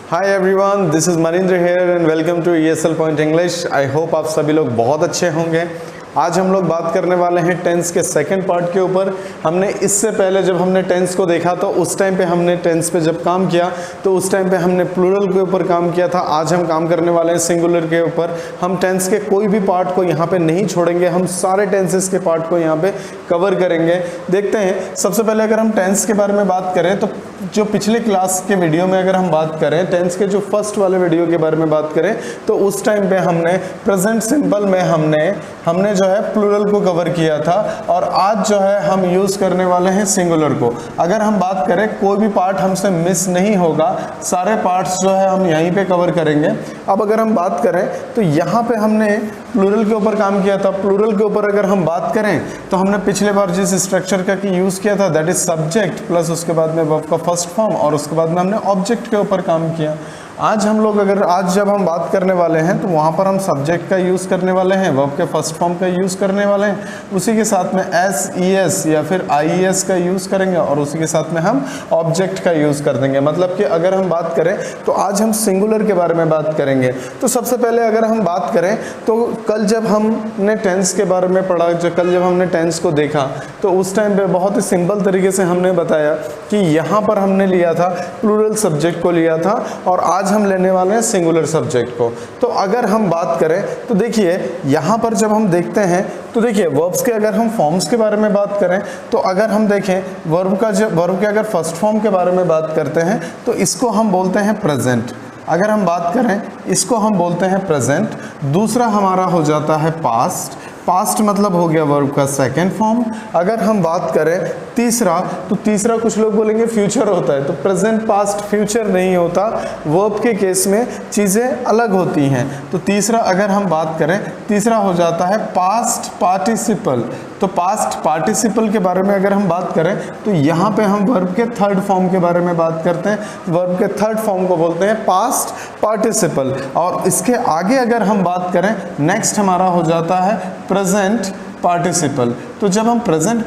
Hi everyone, this is Manindra here and welcome to ESL point English. I hope आप सभी लोग बहुत अच्छे होंगे। आज हम लोग बात करने वाले हैं टेंस के सेकंड पार्ट के ऊपर। हमने इससे पहले जब हमने टेंस को देखा तो उस टाइम पे हमने टेंस पे जब काम किया तो उस टाइम पे हमने प्लूरल के ऊपर काम किया था। आज हम काम करने वाले हैं सिंगुलर के ऊपर। हम टेंस के कोई भी पार्ट को यहाँ पे नहीं छोड़ेंगे, हम सारे टेंसेस के पार्ट को यहाँ पे कवर करेंगे। देखते हैं, सबसे पहले अगर हम टेंस के बारे में बात करें तो जो पिछले क्लास के वीडियो में अगर हम बात करें, टेंस के जो फर्स्ट वाले वीडियो के बारे में बात करें तो उस टाइम पे हमने प्रेजेंट सिंपल में हमने जो है प्लूरल को कवर किया था और आज जो है हम यूज करने वाले हैं सिंगुलर को। अगर हम बात करें कोई भी पार्ट हमसे मिस नहीं होगा, सारे पार्ट्स जो है हम यहीं पे कवर करेंगे। अब अगर हम बात करें तो यहाँ पे हमने प्लूरल के ऊपर काम किया था। प्लूरल के ऊपर अगर हम बात करें तो हमने पिछले बार जिस स्ट्रक्चर का यूज किया था दैट इज सब्जेक्ट प्लस उसके बाद में वर्ब का फर्स्ट फॉर्म और उसके बाद में हमने ऑब्जेक्ट के ऊपर काम किया। आज जब हम बात करने वाले हैं तो वहाँ पर हम सब्जेक्ट का यूज़ करने वाले हैं, वर्ब के फर्स्ट फॉर्म का यूज़ करने वाले हैं, उसी के साथ में SES या फिर IES का यूज़ करेंगे और उसी के साथ में हम ऑब्जेक्ट का यूज़ कर देंगे। मतलब कि अगर हम बात करें तो आज हम सिंगुलर के बारे में बात करेंगे। तो सबसे पहले अगर हम बात करें तो कल जब हमने टेंस के बारे में पढ़ा, कल जब हमने टेंस को देखा तो उस टाइम पर बहुत ही सिंपल तरीके से हमने बताया कि यहाँ पर हमने लिया था प्लूरल सब्जेक्ट को लिया था और आज हम लेने वाले हैं सिंगुलर सब्जेक्ट को। तो अगर हम बात करें तो देखिए यहाँ पर जब हम देखते हैं तो देखिए वर्ब्स के अगर हम फॉर्म्स के बारे में बात करें तो अगर हम देखें वर्ब के अगर फर्स्ट फॉर्म के बारे में बात करते हैं तो इसको हम बोलते हैं प्रेजेंट। अगर हम बात करें इसको हम बोलते हैं प्रेजेंट। दूसरा हमारा हो जाता है पास्ट। पास्ट मतलब हो गया वर्ब का सेकेंड फॉर्म। अगर हम बात करें तीसरा तो तीसरा कुछ लोग बोलेंगे फ्यूचर होता है, तो प्रेजेंट पास्ट फ्यूचर नहीं होता, वर्ब के केस में चीज़ें अलग होती हैं। तो तीसरा अगर हम बात करें, तीसरा हो जाता है पास्ट पार्टिसिपल। तो पास्ट पार्टिसिपल के बारे में अगर हम बात करें तो यहाँ पे हम वर्ब के थर्ड फॉर्म के बारे में बात करते हैं। वर्ब के थर्ड फॉर्म को बोलते हैं पास्ट पार्टिसिपल। और इसके आगे अगर हम बात करें नेक्स्ट हमारा हो जाता है प्रेजेंट पार्टिसिपल। तो जब हम प्रेजेंट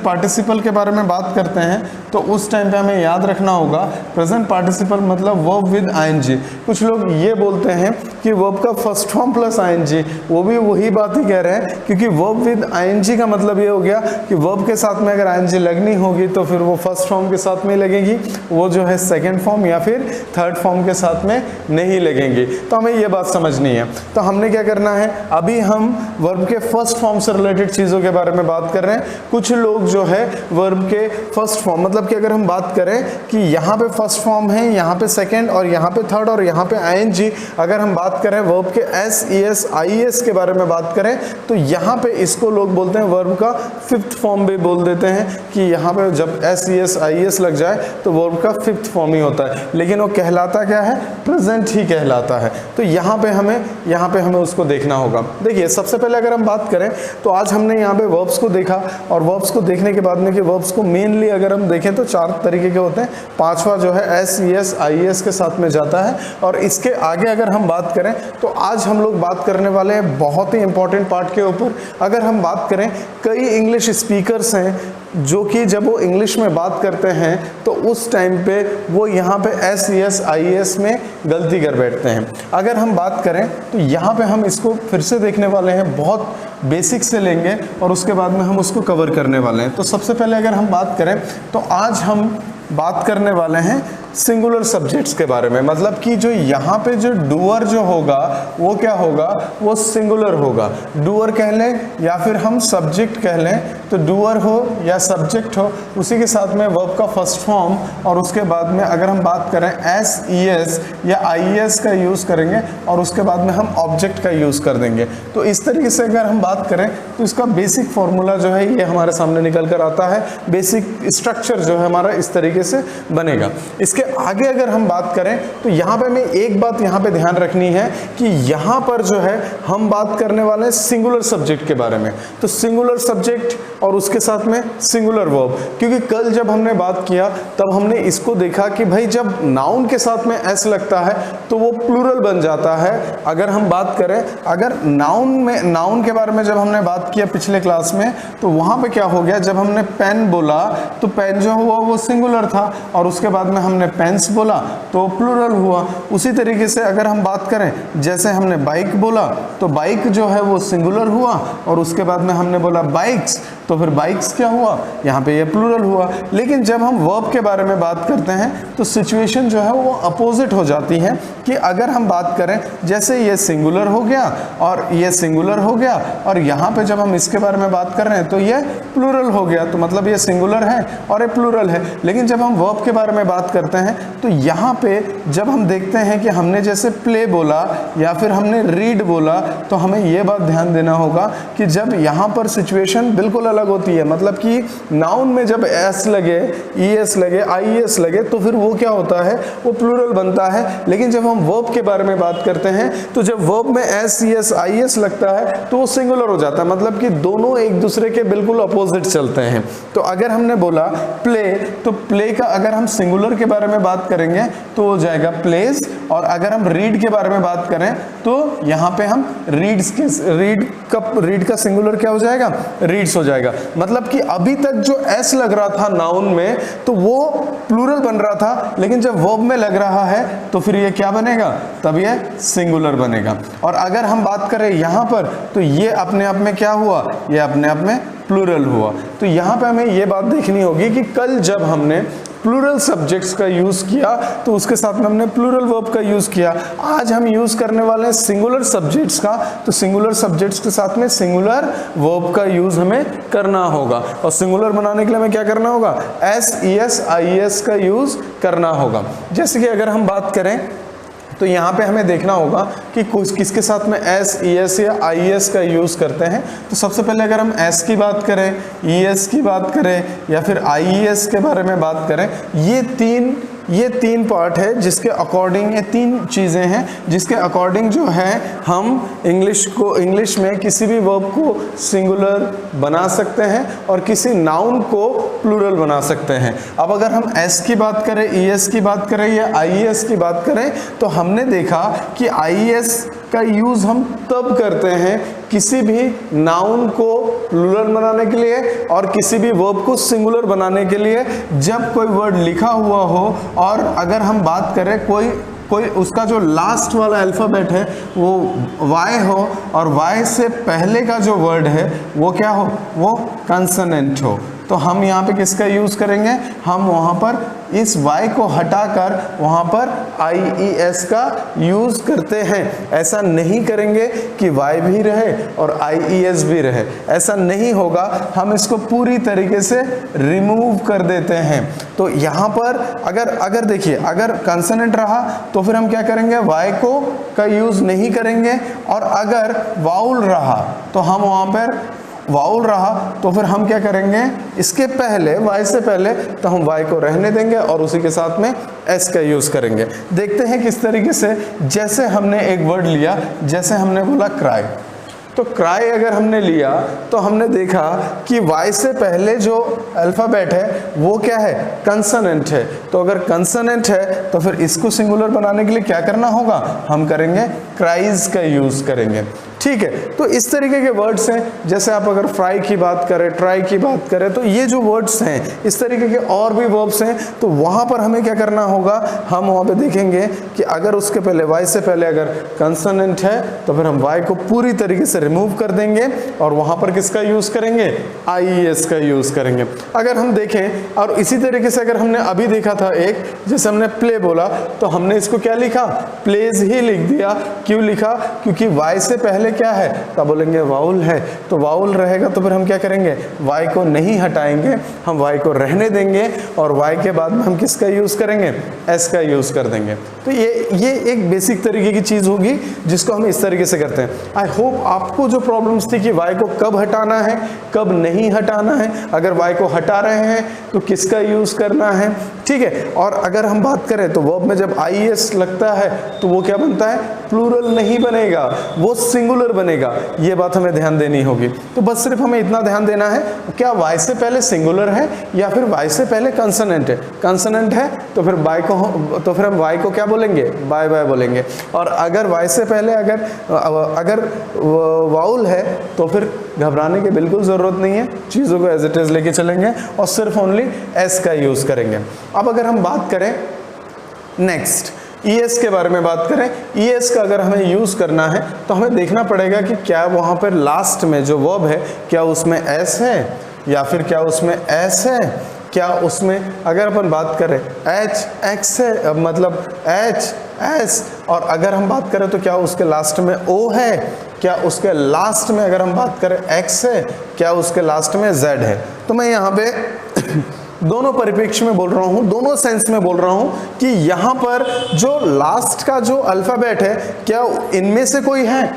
पार्टिसिपल के बारे में बात करते हैं तो उस टाइम पे हमें याद रखना होगा प्रेजेंट पार्टिसिपल मतलब वर्ब विद ING। कुछ लोग ये बोलते हैं कि वर्ब का फर्स्ट फॉर्म प्लस ING, वो भी वही बात ही कह रहे हैं क्योंकि वर्ब विद ING का मतलब ये हो गया कि वर्ब के साथ में अगर ING लगनी होगी तो फिर वो फर्स्ट फॉर्म के साथ में लगेगी, वो जो है सेकेंड फॉर्म या फिर थर्ड फॉर्म के साथ में नहीं लगेंगी। तो हमें ये बात समझनी है। तो हमने क्या करना है, अभी हम वर्ब के फर्स्ट फॉर्म से रिलेटेड चीज़ों के बारे में बात कर रहे हैं। कुछ लोग जो है वर्ब के फर्स्ट फॉर्म मतलब कि अगर हम बात करें कि यहाँ पे फर्स्ट फॉर्म है, यहाँ पे सेकंड और यहाँ पे थर्ड और यहाँ पे ING। अगर हम बात करें वर्ब के SES IES के बारे में बात करें तो यहाँ पे इसको लोग बोलते हैं वर्ब का फिफ्थ फॉर्म भी बोल देते हैं कि यहाँ पे जब SES IES लग जाए तो वर्ब का फिफ्थ फॉर्म ही होता है, लेकिन वो कहलाता क्या है, प्रेजेंट ही कहलाता है। तो यहाँ पे हमें उसको देखना होगा। देखिए सबसे पहले अगर हम बात करें तो आज हमने यहाँ पे वर्ब्स को देखा और वर्ब्स को देखने के बाद में कि वर्ब्स को मेनली अगर हम देखें तो चार तरीके के होते हैं। पांचवा जो है SES IES के साथ में जाता है। और इसके आगे अगर हम बात करें तो आज हम लोग बात करने वाले हैं बहुत ही इंपॉर्टेंट पार्ट के ऊपर। अगर हम बात करें, कई इंग्लिश स्पीकर्स हैं जो कि जब वो इंग्लिश में बात करते हैं तो उस टाइम पे वो यहाँ पे SES IES में गलती कर बैठते हैं। अगर हम बात करें तो यहाँ पे हम इसको फिर से देखने वाले हैं, बहुत बेसिक से लेंगे और उसके बाद में हम उसको कवर करने वाले हैं। तो सबसे पहले अगर हम बात करें तो आज हम बात करने वाले हैं सिंगुलर सब्जेक्ट्स के बारे में। मतलब कि जो यहाँ पे जो डूअर जो होगा वो क्या होगा, वो सिंगुलर होगा। डूअर कह लें या फिर हम सब्जेक्ट कह लें, तो डूअर हो या सब्जेक्ट हो उसी के साथ में वर्ब का फर्स्ट फॉर्म और उसके बाद में अगर हम बात करें SES या IES का यूज़ करेंगे और उसके बाद में हम ऑब्जेक्ट का यूज़ कर देंगे। तो इस तरीके से अगर हम बात करें तो इसका बेसिक फॉर्मूला जो है ये हमारे सामने निकल कर आता है। बेसिक स्ट्रक्चर जो है हमारा इस तरीके से बनेगा। इसके आगे अगर हम बात करें तो यहाँ पे हमें एक बात यहाँ पे ध्यान रखनी है कि यहाँ पर जो है हम बात करने वाले हैं सिंगुलर सब्जेक्ट के बारे में। तो सिंगुलर सब्जेक्ट और उसके साथ में सिंगुलर वर्ब, क्योंकि कल जब हमने बात किया तब हमने इसको देखा कि भाई जब नाउन के साथ में S लगता है तो वो प्लूरल बन जाता है। अगर हम बात करें, अगर नाउन के बारे में जब हमने बात किया पिछले क्लास में तो वहां पे क्या हो गया, जब हमने पेन बोला तो पेन जो हुआ वो सिंगुलर था और उसके बाद में हमने पेन्स बोला तो प्लूरल हुआ। उसी तरीके से अगर हम बात करें, जैसे हमने बाइक बोला तो बाइक जो है वो सिंगुलर हुआ, और उसके बाद में हमने बोला बाइक्स तो फिर बाइक्स क्या हुआ, यहाँ पे ये प्लूरल हुआ। लेकिन जब हम वर्ब के बारे में बात करते हैं तो सिचुएशन जो है वो अपोजिट हो जाती है, कि अगर हम बात करें जैसे ये सिंगुलर हो गया और ये सिंगुलर हो गया, और यहाँ पे जब हम इसके बारे में बात कर रहे हैं तो ये प्लूरल हो गया, तो मतलब ये सिंगुलर है और ये प्लूरल है। लेकिन जब हम वर्ब के बारे में बात करते हैं तो यहाँ पे जब हम देखते हैं कि हमने जैसे प्ले बोला या फिर हमने रीड बोला, तो हमें ये बात ध्यान देना होगा कि जब यहाँ पर सिचुएशन बिल्कुल अलग होती है, मतलब कि नाउन में जब एस लगे, ईएस लगे, आईएस लगे तो फिर वो क्या होता है, वो प्लूरल बनता है। लेकिन जब हम वर्ब के बारे में बात करते हैं तो जब वर्ब में एस, ईएस, आईएस लगता है तो वो सिंगुलर हो जाता है, मतलब कि दोनों एक दूसरे के बिल्कुल अपोजिट चलते हैं। तो अगर हमने बोला प्ले, तो प्ले का अगर हम सिंगुलर के बारे में बात करेंगे तो हो जाएगा प्लेज, और अगर हम रीड के बारे में बात करें तो यहाँ पे हम रीड का सिंगुलर क्या हो जाएगा, रीड्स हो जाएगा। मतलब कि अभी तक जो एस लग रहा था नाउन में तो वो प्लूरल बन रहा था, लेकिन जब वर्ब में लग रहा है तो फिर ये क्या बनेगा, तब ये सिंगुलर बनेगा। और अगर हम बात करें यहाँ पर तो ये अपने आप में क्या हुआ, ये अपने आप में प्लूरल हुआ। तो यहाँ पे हमें ये बात देखनी होगी कि कल जब हमने प्लूरल सब्जेक्ट्स का यूज किया तो उसके साथ में हमने प्लूरल वर्ब का यूज किया। आज हम यूज करने वाले हैं सिंगुलर सब्जेक्ट्स का, तो सिंगुलर सब्जेक्ट्स के साथ में सिंगुलर वर्ब का यूज हमें करना होगा। और सिंगुलर बनाने के लिए हमें क्या करना होगा, एस, ईएस, आईएस का यूज करना होगा। जैसे कि अगर हम बात करें तो यहाँ पे हमें देखना होगा कि किसके साथ में एस, ईएस या आईएस का यूज़ करते हैं। तो सबसे पहले अगर हम एस की बात करें, ईएस की बात करें या फिर आईएस के बारे में बात करें, ये तीन पार्ट है जिसके अकॉर्डिंग, ये तीन चीज़ें हैं जिसके अकॉर्डिंग जो है हम इंग्लिश में किसी भी वर्ब को सिंगुलर बना सकते हैं और किसी नाउन को प्लूरल बना सकते हैं। अब अगर हम एस की बात करें, ईएस की बात करें या आईएस की बात करें तो हमने देखा कि आईएस का यूज़ हम तब करते हैं किसी भी नाउन को प्लूरल बनाने के लिए और किसी भी वर्ब को सिंगुलर बनाने के लिए, जब कोई वर्ड लिखा हुआ हो और अगर हम बात करें कोई उसका जो लास्ट वाला अल्फ़ाबेट है वो Y हो और Y से पहले का जो वर्ड है वो क्या हो, वो कंसोनेंट हो, तो हम यहाँ पे किसका यूज़ करेंगे, हम वहाँ पर इस Y को हटाकर वहाँ पर IES का यूज़ करते हैं। ऐसा नहीं करेंगे कि Y भी रहे और IES भी रहे, ऐसा नहीं होगा, हम इसको पूरी तरीके से रिमूव कर देते हैं। तो यहाँ पर अगर देखिए, अगर कंसोनेंट रहा तो फिर हम क्या करेंगे, Y को का यूज़ नहीं करेंगे, और अगर वाउल रहा तो हम वहाँ पर वाउल रहा तो फिर हम क्या करेंगे, इसके पहले Y से पहले तो हम Y को रहने देंगे और उसी के साथ में S का यूज़ करेंगे। देखते हैं किस तरीके से, जैसे हमने एक वर्ड लिया, जैसे हमने बोला क्राई, तो क्राई अगर हमने लिया तो हमने देखा कि Y से पहले जो अल्फ़ाबेट है वो क्या है, कंसोनेंट है। तो अगर कंसोनेंट है तो फिर इसको सिंगुलर बनाने के लिए क्या करना होगा, हम करेंगे क्राइज का यूज़ करेंगे। ठीक है, तो इस तरीके के वर्ड्स हैं। जैसे आप अगर फ्राई की बात करें, ट्राई की बात करें, तो ये जो वर्ड्स हैं, इस तरीके के और भी वर्ब्स हैं। तो वहाँ पर हमें क्या करना होगा, हम वहाँ पे देखेंगे कि अगर उसके पहले Y से पहले अगर कंसोनेंट है तो फिर हम Y को पूरी तरीके से रिमूव कर देंगे और वहाँ पर किसका यूज़ करेंगे, IES का यूज़ करेंगे। अगर हम देखें, और इसी तरीके से अगर हमने अभी देखा था एक, जैसे हमने प्ले बोला तो हमने इसको क्या लिखा, प्लेज ही लिख दिया। क्यों लिखा, क्योंकि Y से पहले क्या है, तब बोलेंगे वाउल है, तो वाउल रहेगा तो फिर हम क्या करेंगे, Y को नहीं हटाएंगे, हम Y को रहने देंगे और Y के बाद में हम किसका यूज़ करेंगे, S का यूज़ कर देंगे। तो ये एक बेसिक तरीके की चीज़ होगी जिसको हम इस तरीके से करते हैं। आई होप आपको जो प्रॉब्लम्स थी कि Y को कब हटाना है, कब नहीं हटाना है, अगर Y को हटा रहे हैं तो किसका यूज़ करना है, ठीक है। और अगर हम बात करें तो वर्ब में जब IES लगता है तो वो क्या बनता है, प्लूरल नहीं बनेगा, वो सिंगुलर बनेगा। ये बात हमें ध्यान देनी होगी। तो बस सिर्फ हमें इतना ध्यान देना है, क्या Y से पहले सिंगुलर है या फिर Y से पहले कंसोनेंट है। कंसोनेंट है तो फिर हम Y को क्या बोलेंगे, बाय बाय बोलेंगे। और अगर Y से पहले अगर वाउल है तो फिर घबराने की बिल्कुल ज़रूरत नहीं है, चीज़ों को एज इट इज़ लेके चलेंगे और सिर्फ ओनली S का यूज़ करेंगे। अब अगर हम बात करें नेक्स्ट ES के बारे में बात करें, ES का अगर हमें यूज़ करना है तो हमें देखना पड़ेगा कि क्या वहाँ पर लास्ट में जो वर्ब है क्या उसमें S है या फिर क्या उसमें S है, क्या उसमें अगर अपन बात करें H X है, मतलब H S, और अगर हम बात करें तो क्या उसके लास्ट में O है, क्या उसके लास्ट में अगर हम बात करें X है, क्या उसके लास्ट में Z है। तो मैं यहाँ पे दोनों परिप्रेक्ष्य में बोल रहा हूँ, दोनों सेंस में बोल रहा हूँ कि यहाँ पर जो लास्ट का जो अल्फ़ाबेट है क्या इनमें से कोई है,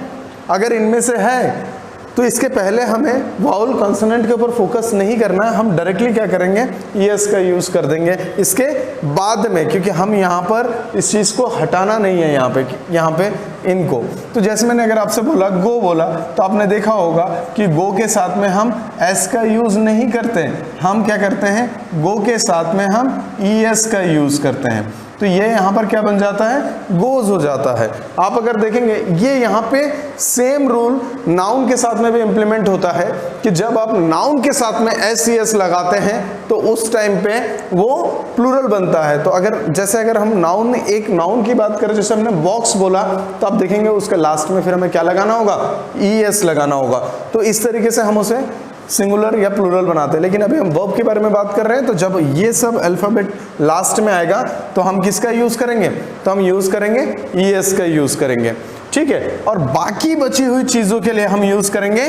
अगर इनमें से है तो इसके पहले हमें वाउल कॉन्सोनेंट के ऊपर फोकस नहीं करना है, हम डायरेक्टली क्या करेंगे ES का यूज़ कर देंगे इसके बाद में, क्योंकि हम यहाँ पर इस चीज़ को हटाना नहीं है यहाँ पे इनको। तो जैसे मैंने अगर आपसे बोला गो बोला तो आपने देखा होगा कि गो के साथ में हम S का यूज़ नहीं करते, हम क्या करते हैं गो के साथ में हम ES का यूज़ करते हैं। तो ये यहाँ पर क्या बन जाता है, गोज हो जाता है। आप अगर देखेंगे ये यहाँ पे सेम रूल नाउन के साथ में भी इम्प्लीमेंट होता है कि जब आप नाउन के साथ में SES लगाते हैं तो उस टाइम पे वो प्लूरल बनता है। तो अगर हम नाउन, एक नाउन की बात करें, जैसे हमने बॉक्स बोला तो आप देखेंगे उसके लास्ट में फिर हमें क्या लगाना होगा, ES लगाना होगा। तो इस तरीके से हम उसे सिंगुलर या प्लूरल बनाते हैं। लेकिन अभी हम वर्ब के बारे में बात कर रहे हैं, तो जब ये सब अल्फाबेट लास्ट में आएगा तो हम किसका यूज करेंगे, तो हम यूज करेंगे ES का यूज करेंगे, ठीक है। और बाकी बची हुई चीजों के लिए हम यूज करेंगे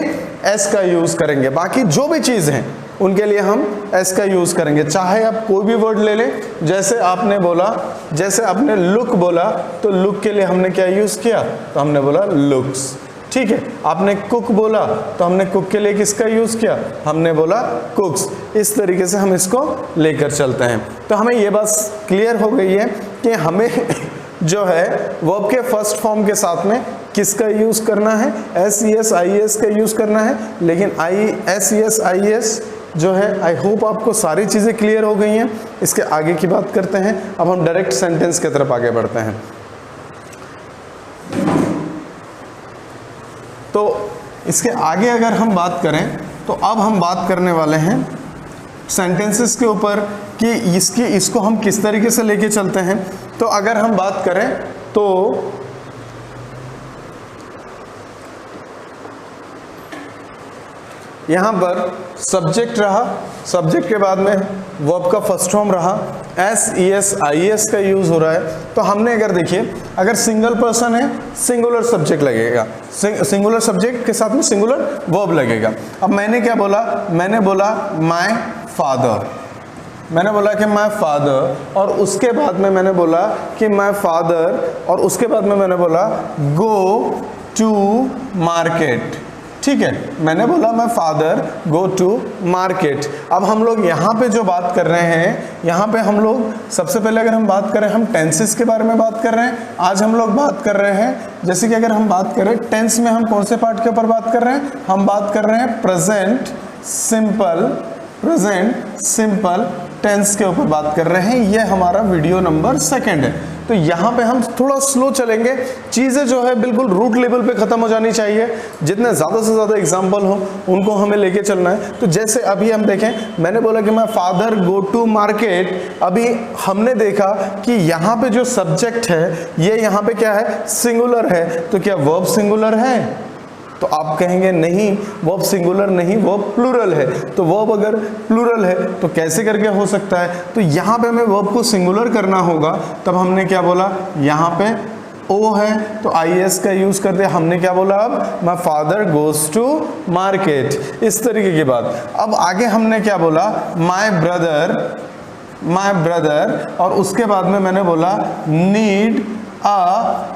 S का यूज करेंगे। बाकी जो भी चीज हैं उनके लिए हम S का यूज करेंगे। चाहे आप कोई भी वर्ड ले लें, जैसे आपने लुक बोला तो लुक के लिए हमने क्या यूज किया, तो हमने बोला लुक्स, ठीक है। आपने कुक बोला तो हमने कुक के लिए किसका यूज किया, हमने बोला कुक्स। इस तरीके से हम इसको लेकर चलते हैं। तो हमें ये बात क्लियर हो गई है कि हमें जो है वर्ब के फर्स्ट फॉर्म के साथ में किसका यूज करना है, SES IES का यूज करना है। लेकिन SES IES जो है, आई होप आपको सारी चीजें क्लियर हो गई हैं। इसके आगे की बात करते हैं। अब हम डायरेक्ट सेंटेंस की तरफ आगे बढ़ते हैं। तो इसके आगे अगर हम बात करें तो अब हम बात करने वाले हैं सेंटेंसेस के ऊपर कि इसको हम किस तरीके से लेके चलते हैं। तो अगर हम बात करें तो यहाँ पर सब्जेक्ट रहा, सब्जेक्ट के बाद में वर्ब का फर्स्ट फॉर्म रहा, SES IES का यूज हो रहा है। तो हमने अगर देखिए, अगर सिंगल पर्सन है सिंगुलर सब्जेक्ट लगेगा, सिंगुलर सब्जेक्ट के साथ में सिंगुलर वर्ब लगेगा। अब मैंने क्या बोला, मैंने बोला माय फादर, मैंने बोला कि माय फादर, और उसके बाद में मैंने बोला कि माय फादर, और उसके बाद में मैंने बोला गो टू मार्केट, ठीक है। मैंने बोला my father go to market. अब हम लोग यहाँ पे जो बात कर रहे हैं, यहाँ पे हम लोग सबसे पहले अगर हम बात करें, हम टेंसेस के बारे में बात कर रहे हैं। आज हम लोग बात कर रहे हैं, जैसे कि अगर हम बात करें टेंस में, हम कौन से पार्ट के ऊपर बात कर रहे हैं, हम बात कर रहे हैं प्रेजेंट सिंपल टेंस के ऊपर बात कर रहे हैं। ये हमारा वीडियो नंबर 2 है। तो यहाँ पे हम थोड़ा स्लो चलेंगे, चीज़ें जो है बिल्कुल रूट लेवल पे ख़त्म हो जानी चाहिए। जितने ज़्यादा से ज़्यादा एग्जाम्पल हो उनको हमें लेके चलना है। तो जैसे अभी हम देखें, मैंने बोला कि मैं फादर गो टू मार्केट। अभी हमने देखा कि यहाँ पे जो सब्जेक्ट है ये यहाँ पे क्या है, सिंगुलर है। तो क्या वर्ब सिंगुलर है, तो आप कहेंगे नहीं वर्ब सिंगुलर नहीं, वर्ब प्लूरल है। तो वर्ब अगर प्लूरल है तो कैसे करके हो सकता है, तो यहाँ पे हमें वर्ब को सिंगुलर करना होगा। तब हमने क्या बोला, यहाँ पे ओ है तो IES का यूज करते हैं। हमने क्या बोला, अब my father goes to market, इस तरीके की बात। अब आगे हमने क्या बोला, माय ब्रदर, और उसके बाद में मैंने बोला नीड अ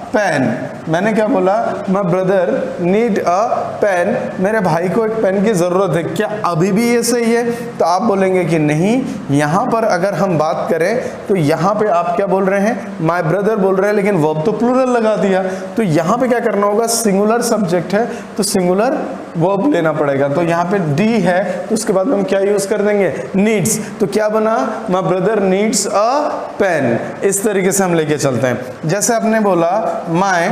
पेन। मैंने क्या बोला, my brother need a pen, मेरे भाई को एक पेन की ज़रूरत है। क्या अभी भी ये सही है, तो आप बोलेंगे कि नहीं। यहाँ पर अगर हम बात करें तो यहाँ पे आप क्या बोल रहे हैं, माय ब्रदर बोल रहे हैं, लेकिन वर्ब तो प्लूरल लगा दिया। तो यहाँ पे क्या करना होगा, सिंगुलर सब्जेक्ट है तो सिंगुलर वर्ब लेना पड़ेगा। तो यहाँ पे डी है तो उसके बाद में हम क्या यूज़ कर देंगे, नीड्स। तो क्या बना, my brother needs a pen. इस तरीके से हम लेके चलते हैं। जैसे आपने बोला माय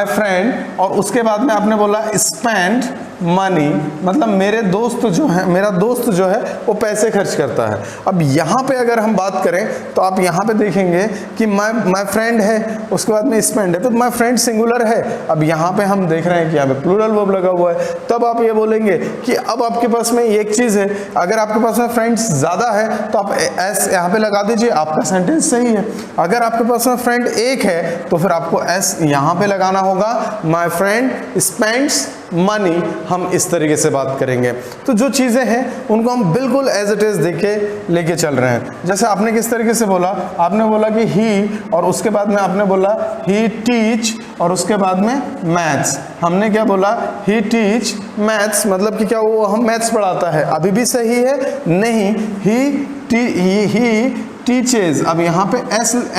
फ्रेंड, और उसके बाद में आपने बोला स्पेंड मनी, मतलब मेरे दोस्त जो है, मेरा दोस्त जो है वो पैसे खर्च करता है। अब यहाँ पे अगर हम बात करें तो आप यहाँ पे देखेंगे कि माय फ्रेंड है, उसके बाद में स्पेंड है, तो माय फ्रेंड सिंगुलर है। अब यहाँ पे हम देख रहे हैं कि यहाँ पे प्लूरल वर्ब लगा हुआ है, तब आप ये बोलेंगे कि अब आपके पास में एक चीज है, अगर आपके पास में फ्रेंड्स ज्यादा है तो आप एस यहाँ पे लगा दीजिए, आपका सेंटेंस सही है। अगर आपके पास में फ्रेंड एक है तो फिर आपको एस यहाँ पे लगाना होगा, माय फ्रेंड स्पेंड्स मनी। हम इस तरीके से बात करेंगे। तो जो चीजें हैं उनको हम बिल्कुल एज इट इज देख के लेके चल रहे हैं। जैसे आपने किस तरीके से बोला, आपने बोला कि ही, और उसके बाद में आपने बोला ही टीच, और उसके बाद में मैथ्स। हमने क्या बोला, ही टीच मैथ्स, मतलब कि क्या वो हम मैथ्स पढ़ाता है, अभी भी सही है नहीं, ही टीचेज। अब यहाँ पे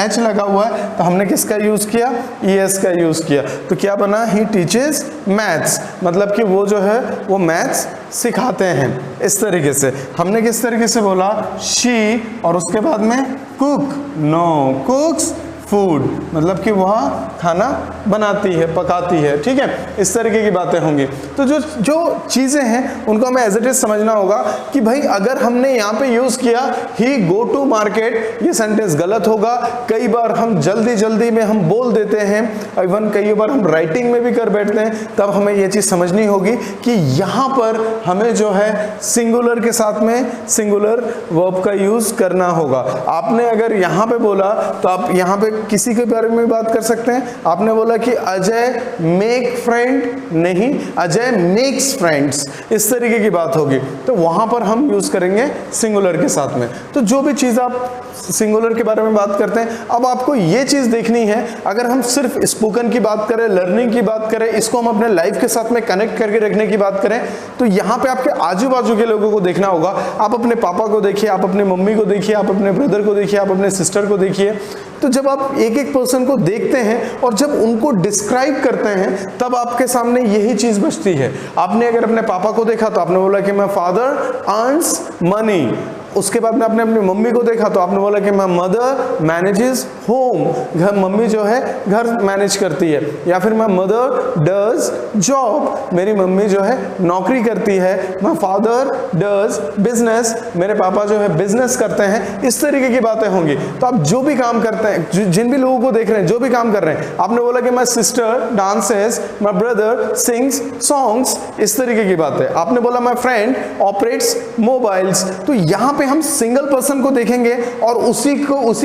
एच लगा हुआ है तो हमने किसका यूज किया, ES का यूज किया, तो क्या बना, ही टीचेज मैथ्स, मतलब कि वो जो है वो मैथ्स सिखाते हैं। इस तरीके से हमने किस तरीके से बोला, शी, और उसके बाद में कुक, नो कुक्स फूड, मतलब कि वह खाना बनाती है, पकाती है। ठीक है, इस तरीके की बातें होंगी। तो जो चीज़ें हैं उनको हमें एज इट इज समझना होगा कि भाई अगर हमने यहाँ पे यूज़ किया ही गो टू मार्केट, ये सेंटेंस गलत होगा। कई बार हम जल्दी में हम बोल देते हैं, इवन कई बार हम राइटिंग में भी कर बैठते हैं, तब हमें ये चीज़ समझनी होगी कि यहाँ पर हमें जो है सिंगुलर के साथ में सिंगुलर वर्ब का यूज़ करना होगा। आपने अगर यहाँ पे बोला तो आप यहाँ पे किसी के बारे में बात कर सकते हैं। आपने बोला कि अजय मेक फ्रेंड, नहीं, अजय मेक्स फ्रेंड्स, इस तरीके की बात होगी, तो वहां पर हम यूज करेंगे सिंगुलर के साथ में। तो जो भी चीज आप सिंगुलर के बारे में बात करते हैं, अब आपको ये चीज देखनी है, अगर हम सिर्फ स्पोकन की बात करें, लर्निंग की बात करें, इसको हम अपने लाइफ के साथ में कनेक्ट करके रखने की बात करें, तो यहाँ पे आपके आजू बाजू के लोगों को देखना होगा। आप अपने पापा को देखिए, आप अपनी मम्मी को देखिए, आप अपने ब्रदर को देखिए, आप अपने सिस्टर को देखिए। तो जब आप एक एक पर्सन को देखते हैं और जब उनको डिस्क्राइब करते हैं, तब आपके सामने यही चीज बचती है। आपने अगर अपने पापा को देखा तो आपने बोला कि माय फादर अर्न्स मनी। उसके बाद में आपने अपनी मम्मी को देखा तो आपने बोला कि माय मदर मैनेजेस होम, घर, मम्मी जो है घर मैनेज करती है। या फिर माय मदर डज जॉब, मेरी मम्मी जो है नौकरी करती है। माय फादर डज बिजनेस, मेरे पापा जो है बिजनेस करते हैं। इस तरीके की बातें होंगी। तो आप जो भी काम करते हैं, जिन भी लोगों को देख रहे हैं, जो भी काम कर रहे हैं, आपने बोला कि my sister dances, my brother sings songs, इस तरीके की बात है। आपने बोला माय फ्रेंड ऑपरेट्स मोबाइल्स। तो यहाँ पे हम सिंगल पर्सन को देखेंगे और उसी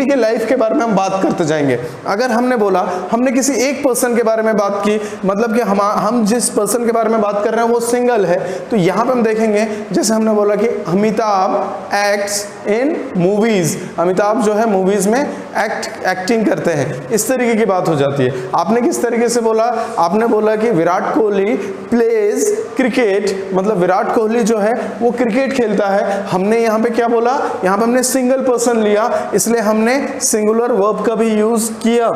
के लाइफ के बारे में हम बात करते जाएंगे। अगर हमने बोला, हमने किसी एक पर्सन के बारे में बात की, मतलब कि हम जिस पर्सन के बारे में बात कर रहे हैं वो सिंगल है, तो यहाँ पे हम देखेंगे, जैसे हमने बोला कि Amitabh acts in movies, Amitabh जो है मूवीज में एक्टिंग करते हैं। इस तरीके की बात हो जाती है। आपने किस तरीके से बोला, आपने बोला कि विराट कोहली प्लेज क्रिकेट, मतलब विराट कोहली जो है वो क्रिकेट खेलता है। हमने यहाँ पे क्या बोला, यहाँ पे हमने सिंगल पर्सन लिया, इसलिए हमने सिंगुलर वर्ब का भी यूज किया।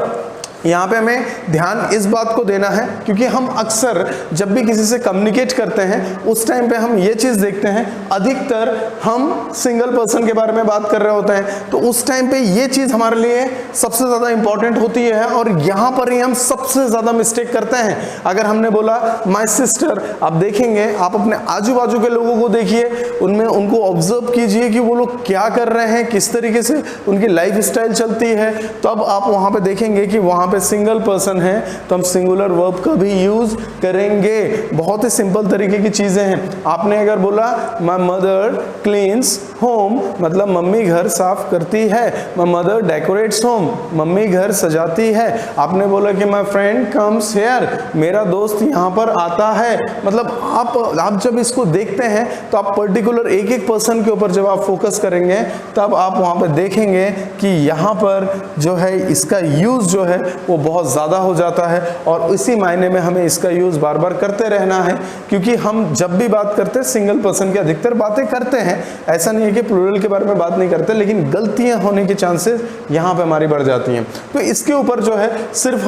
यहाँ पे हमें ध्यान इस बात को देना है, क्योंकि हम अक्सर जब भी किसी से कम्युनिकेट करते हैं उस टाइम पे हम ये चीज़ देखते हैं, अधिकतर हम सिंगल पर्सन के बारे में बात कर रहे होते हैं, तो उस टाइम पे ये चीज़ हमारे लिए सबसे ज़्यादा इंपॉर्टेंट होती है और यहाँ पर ही हम सबसे ज़्यादा मिस्टेक करते हैं। अगर हमने बोला माई सिस्टर, आप देखेंगे, आप अपने आजू बाजू के लोगों को देखिए, उनमें उनको ऑब्जर्व कीजिए कि वो लोग क्या कर रहे हैं, किस तरीके से उनकी लाइफ स्टाइल चलती है, तो अब आप वहाँ पर देखेंगे कि वहाँ पे सिंगल पर्सन है तो हम सिंगुलर वर्ब का भी यूज करेंगे। बहुत ही सिंपल तरीके की चीजें हैं। आपने अगर बोला माय मदर क्लीन्स होम, मतलब मम्मी घर साफ करती है। My mother decorates home, mummy घर सजाती है। आपने बोला कि माय फ्रेंड कम्स हियर, मेरा दोस्त यहाँ पर आता है। मतलब आप जब इसको देखते हैं तो आप पर्टिकुलर एक एक पर्सन के ऊपर जब आप फोकस करेंगे तब आप वहाँ पर देखेंगे कि यहाँ पर जो है इसका यूज जो है वो बहुत ज़्यादा हो जाता है और इसी मायने में हमें इसका यूज़ बार बार करते रहना है, क्योंकि हम जब भी बात करते हैं सिंगल पर्सन की अधिकतर बातें करते हैं। ऐसा नहीं है कि प्लूरल के बारे में बात नहीं करते, लेकिन गलतियां होने की चांसेस यहाँ पे हमारी बढ़ जाती हैं। तो इसके ऊपर जो है सिर्फ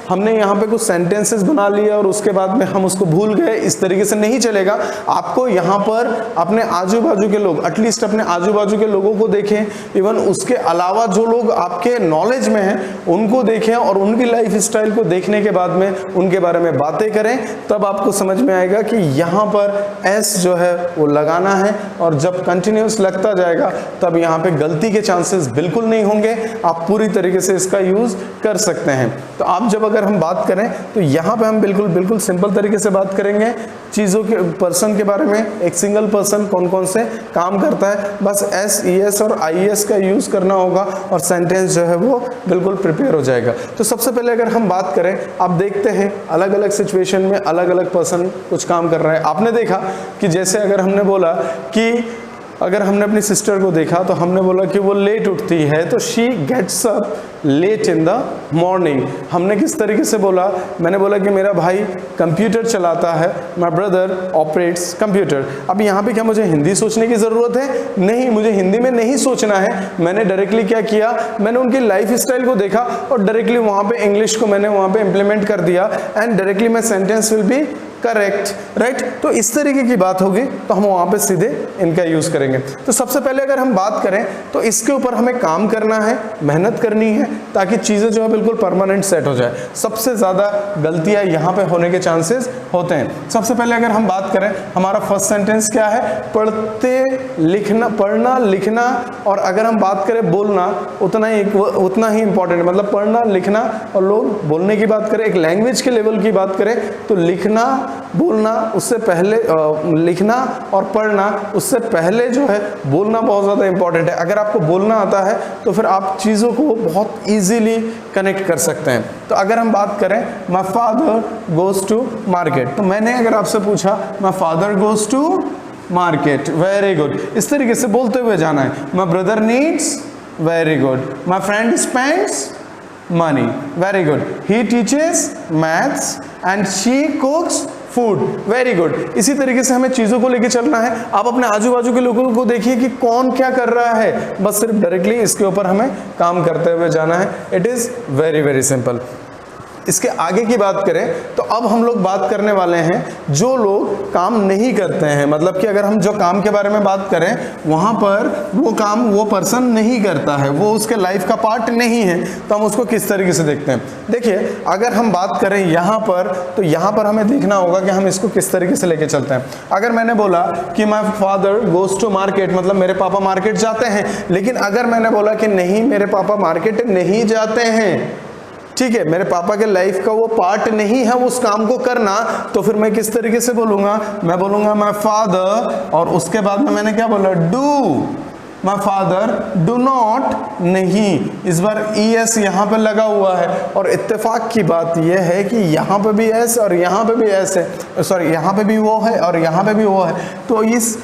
हमने यहाँ पे कुछ सेंटेंसेस बना लिए और उसके बाद में हम उसको भूल गए, इस तरीके से नहीं चलेगा। आपको यहाँ पर अपने आजू बाजू के लोग, एटलीस्ट अपने आजू बाजू के लोगों को देखें, इवन उसके अलावा जो लोग आपके नॉलेज में हैं उनको देखें और उनकी लाइफ स्टाइल को देखने के बाद में उनके बारे में बातें करें, तब आपको समझ में आएगा कि यहाँ पर एस जो है वो लगाना है, और जब कंटिन्यूस लगता जाएगा तब यहाँ पे गलती के चांसेस बिल्कुल नहीं होंगे, आप पूरी तरीके से इसका यूज कर सकते हैं। तो आप जब अगर हम बात करें तो यहाँ पे हम बिल्कुल सिंपल तरीके से बात करेंगे चीज़ों के, पर्सन के बारे में, एक सिंगल पर्सन कौन कौन से काम करता है, बस एस, ई एस और आई एस का यूज करना होगा और सेंटेंस जो है वो बिल्कुल प्रिपेयर हो जाएगा। तो सबसे पहले अगर हम बात करें, आप देखते हैं अलग अलग सिचुएशन में अलग अलग पर्सन कुछ काम कर रहा है। आपने देखा कि जैसे अगर हमने बोला कि अगर हमने अपनी सिस्टर को देखा तो हमने बोला कि वो लेट उठती है, तो she gets up late in the morning. हमने किस तरीके से बोला, मैंने बोला कि मेरा भाई कंप्यूटर चलाता है, माई ब्रदर ऑपरेट्स कंप्यूटर। अब यहाँ पे क्या मुझे हिंदी सोचने की ज़रूरत है? नहीं, मुझे हिंदी में नहीं सोचना है। मैंने डायरेक्टली क्या किया, मैंने उनकी लाइफ स्टाइल को देखा और डायरेक्टली वहाँ पे इंग्लिश को मैंने वहाँ पे इम्प्लीमेंट कर दिया, and directly my sentence will be correct, right. तो इस तरीके की बात होगी तो हम वहाँ पे सीधे इनका यूज़ करेंगे। तो सबसे पहले अगर हम बात करें तो इसके ऊपर हमें काम करना है, मेहनत करनी है, ताकि चीज़ें जो है बिल्कुल परमानेंट सेट हो जाए। सबसे ज़्यादा गलतियाँ यहाँ पे होने के चांसेस होते हैं। सबसे पहले अगर हम बात करें, हमारा फर्स्ट सेंटेंस क्या है, पढ़ते लिखना, पढ़ना लिखना, और अगर हम बात करें बोलना, उतना ही इंपॉर्टेंट है। मतलब पढ़ना लिखना, और लोग बोलने की बात करें, एक लैंग्वेज के लेवल की बात करें तो लिखना बोलना उससे पहले, लिखना और पढ़ना उससे पहले जो है बोलना बहुत ज़्यादा इंपॉर्टेंट है। अगर आपको बोलना आता है तो फिर आप चीज़ों को बहुत इजीली कनेक्ट कर सकते हैं। तो अगर हम बात करें, my father goes to market, तो मैंने अगर आपसे पूछा my father goes to market, very good, इस तरीके से बोलते हुए जाना है। My brother needs, very good, my friend spends money, very good, he teaches maths and she cooks food, very good। इसी तरीके से हमें चीज़ों को लेके चलना है। आप अपने आजू बाजू के लोगों को देखिए कि कौन क्या कर रहा है, बस सिर्फ डायरेक्टली इसके ऊपर हमें काम करते हुए जाना है। It is very very simple. इसके आगे की बात करें तो अब हम लोग बात करने वाले हैं जो लोग काम नहीं करते हैं। मतलब कि अगर हम जो काम के बारे में बात करें, वहाँ पर वो काम वो पर्सन नहीं करता है, वो उसके लाइफ का पार्ट नहीं है, तो हम उसको किस तरीके से देखते हैं। देखिए, अगर हम बात करें यहाँ पर, तो यहाँ पर हमें देखना होगा कि हम इसको किस तरीके से लेके चलते हैं। अगर मैंने बोला कि my father goes to market, मतलब मेरे पापा मार्केट जाते हैं, लेकिन अगर मैंने बोला कि नहीं, मेरे पापा मार्केट नहीं जाते हैं, ठीक है, मेरे पापा के लाइफ का वो पार्ट नहीं है उस काम को करना, तो फिर मैं किस तरीके से बोलूंगा, मैं बोलूंगा माय फादर, और उसके बाद में मैंने क्या बोला, do, my father do not, नहीं, इस बार ES यहाँ पे लगा हुआ है। और इत्तेफाक की बात यह है कि यहाँ पे भी S और यहाँ पे भी S है, सॉरी यहाँ पे भी वो है और यहाँ पे भी वो है, तो इस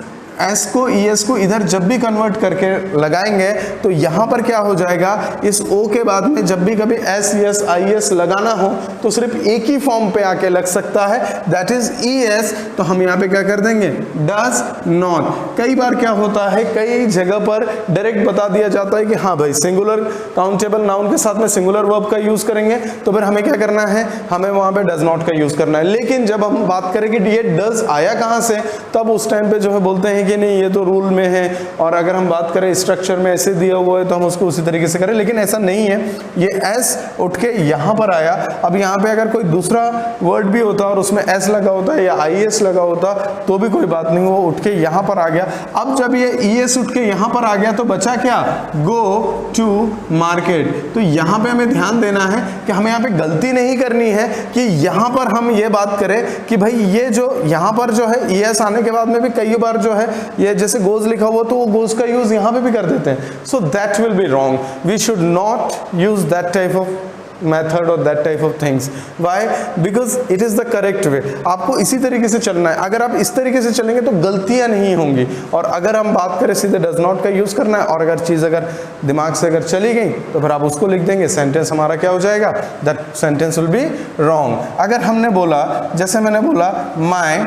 S को ES को इधर जब भी कन्वर्ट करके लगाएंगे तो यहाँ पर क्या हो जाएगा, इस O के बाद में जब भी कभी SES IES लगाना हो तो सिर्फ एक ही फॉर्म पे आके लग सकता है, दैट इज ES। तो हम यहाँ पे क्या कर देंगे, डज नॉट। कई बार क्या होता है, कई जगह पर डायरेक्ट बता दिया जाता है कि हाँ भाई सिंगुलर काउंटेबल नाउन के साथ में सिंगुलर वर्ब का यूज करेंगे, तो फिर हमें क्या करना है, हमें वहाँ पे डज नॉट का यूज करना है। लेकिन जब हम बात करें कि ये डज आया कहाँ से, तब उस टाइम पे जो है बोलते हैं कि नहीं ये तो रूल में है, और अगर हम बात करें स्ट्रक्चर में ऐसे दिया हुआ है तो हम उसको उसी तरीके से करें, लेकिन ऐसा नहीं है। ये S उठ के यहाँ पर आया। अब यहाँ पे अगर कोई दूसरा वर्ड भी होता और उसमें S लगा होता या IS लगा होता तो भी कोई बात नहीं, वो उठ के यहाँ पर आ गया। अब जब ये ES उठ के यहाँ पर आ गया तो बचा क्या, गो टू मार्केट। तो यहाँ पे हमें ध्यान देना है कि हमें यहाँ पे गलती नहीं करनी है कि यहाँ पर हम ये बात करें कि भाई ये जो यहाँ पर जो है ES आने के बाद में भी कई बार जो है ये जैसे गोज लिखा हुआ तो वो गोज का यूज यहाँ पे भी कर देते हैं। So that will be wrong, we should not use that type of method और that type of things. Why, because it is the correct way. आपको इसी तरीके से चलना है। अगर आप इस तरीके से चलेंगे तो गलतियां नहीं होंगी। और अगर हम बात करें सीधे डज नॉट का यूज करना है, और अगर चीज अगर दिमाग से अगर चली गई तो फिर आप उसको लिख देंगे, सेंटेंस हमारा क्या हो जाएगा, that sentence will be wrong. अगर हमने बोला, जैसे मैंने बोला माय